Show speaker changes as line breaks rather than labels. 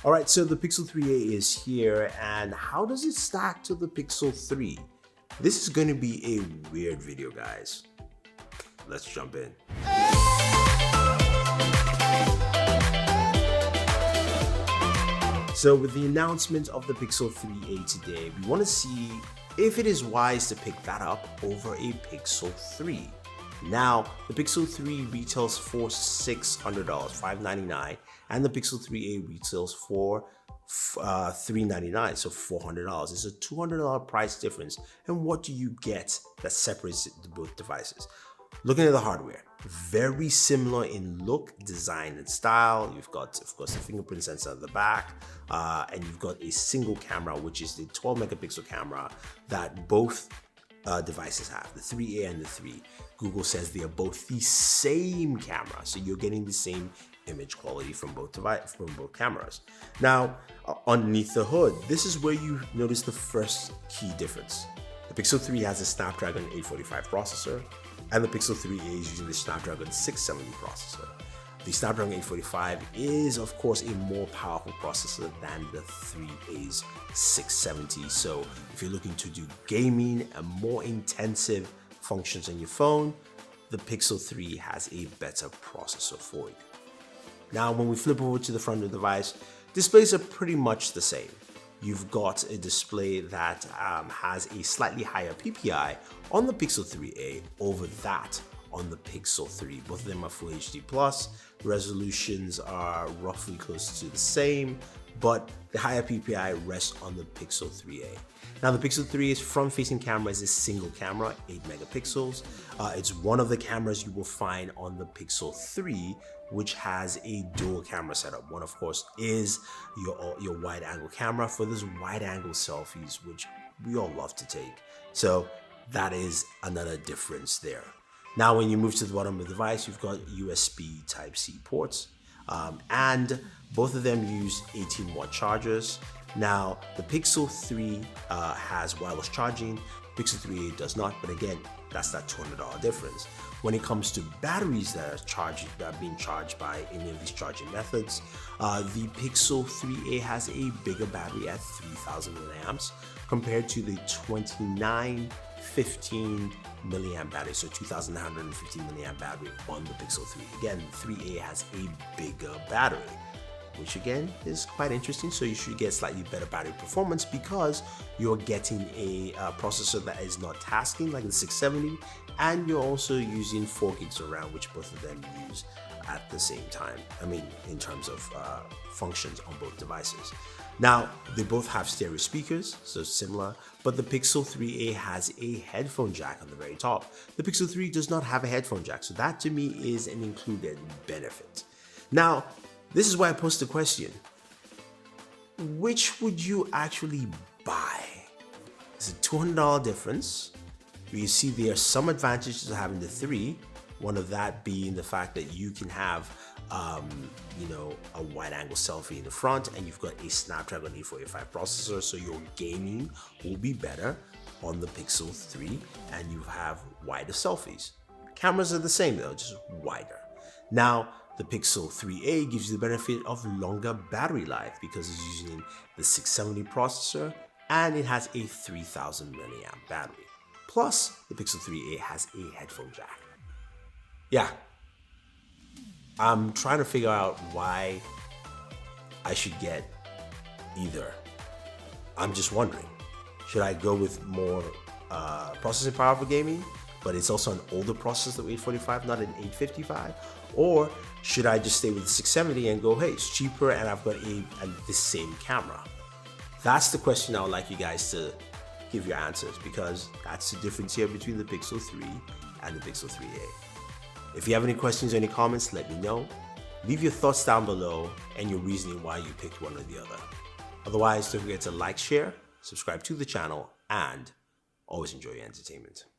All right, so the Pixel 3a is here, and how does it stack to the Pixel 3? This is going to be a weird video, guys. Let's jump in. So with the announcement of the Pixel 3a today, we want to see if it is wise to pick that up over a Pixel 3. Now, the Pixel 3 retails for $600, $599, and the Pixel 3a retails for $399, so $400. It's a $200 price difference. And what do you get that separates both devices? Looking at the hardware, very similar in look, design, and style. You've got, of course, the fingerprint sensor at the back, and you've got a single camera, which is the 12 megapixel camera that both devices have, the 3a and the 3. Google says they are both the same camera, so you're getting the same image quality from both cameras. Now, underneath the hood, this is where you notice the first key difference. The Pixel 3 has a Snapdragon 845 processor, and the Pixel 3a is using the Snapdragon 670 processor. The Snapdragon 845 is, of course, a more powerful processor than the 3a's 670. So if you're looking to do gaming and more intensive functions on your phone, the Pixel 3 has a better processor for you. Now, when we flip over to the front of the device, displays are pretty much the same. You've got a display that has a slightly higher PPI on the Pixel 3a over that on the Pixel 3. Both of them are Full HD+. Resolutions are roughly close to the same, but the higher PPI rests on the Pixel 3a. Now, the Pixel 3a's front-facing camera is a single camera, 8 megapixels. It's one of the cameras you will find on the Pixel 3, which has a dual camera setup. One, of course, is your wide-angle camera for those wide-angle selfies, which we all love to take. So that is another difference there. Now, when you move to the bottom of the device, you've got USB Type-C ports, and both of them use 18-watt chargers. Now, the Pixel 3 has wireless charging, Pixel 3a does not, but again, that's that $200 difference. When it comes to batteries that are being charged by any of these charging methods, the Pixel 3a has a bigger battery at 3,000 milliamps compared to the 2915 milliamp battery, so 2,950 milliamp battery on the Pixel 3. Again, the 3a has a bigger battery, which again is quite interesting. So you should get slightly better battery performance because you're getting a processor that is not tasking like the 670, and you're also using 4 gigs of RAM, which both of them use at the same time. I mean, in terms of functions on both devices. Now, they both have stereo speakers, so similar, but the Pixel 3a has a headphone jack on the very top. The Pixel 3 does not have a headphone jack, so that to me is an included benefit. Now, this is why I posed the question: which would you actually buy? It's a $200 difference. You see there are some advantages to having the 3, one of that being the fact that you can have a wide-angle selfie in the front, and you've got a Snapdragon 845 processor, so your gaming will be better on the Pixel 3, and you have wider selfies. Cameras are the same though, just wider. Now, the Pixel 3a gives you the benefit of longer battery life because it's using the 670 processor, and it has a 3,000 milliamp battery. Plus, the Pixel 3a has a headphone jack. Yeah, I'm trying to figure out why I should get either. I'm just wondering, should I go with more processing power for gaming, but it's also an older processor, the 845, not an 855? Or should I just stay with the 670 and go, hey, it's cheaper and I've got the same camera? That's the question I would like you guys to give your answers, because that's the difference here between the Pixel 3 and the Pixel 3a. If you have any questions or any comments, let me know. Leave your thoughts down below and your reasoning why you picked one or the other. Otherwise, don't forget to like, share, subscribe to the channel, and always enjoy your entertainment.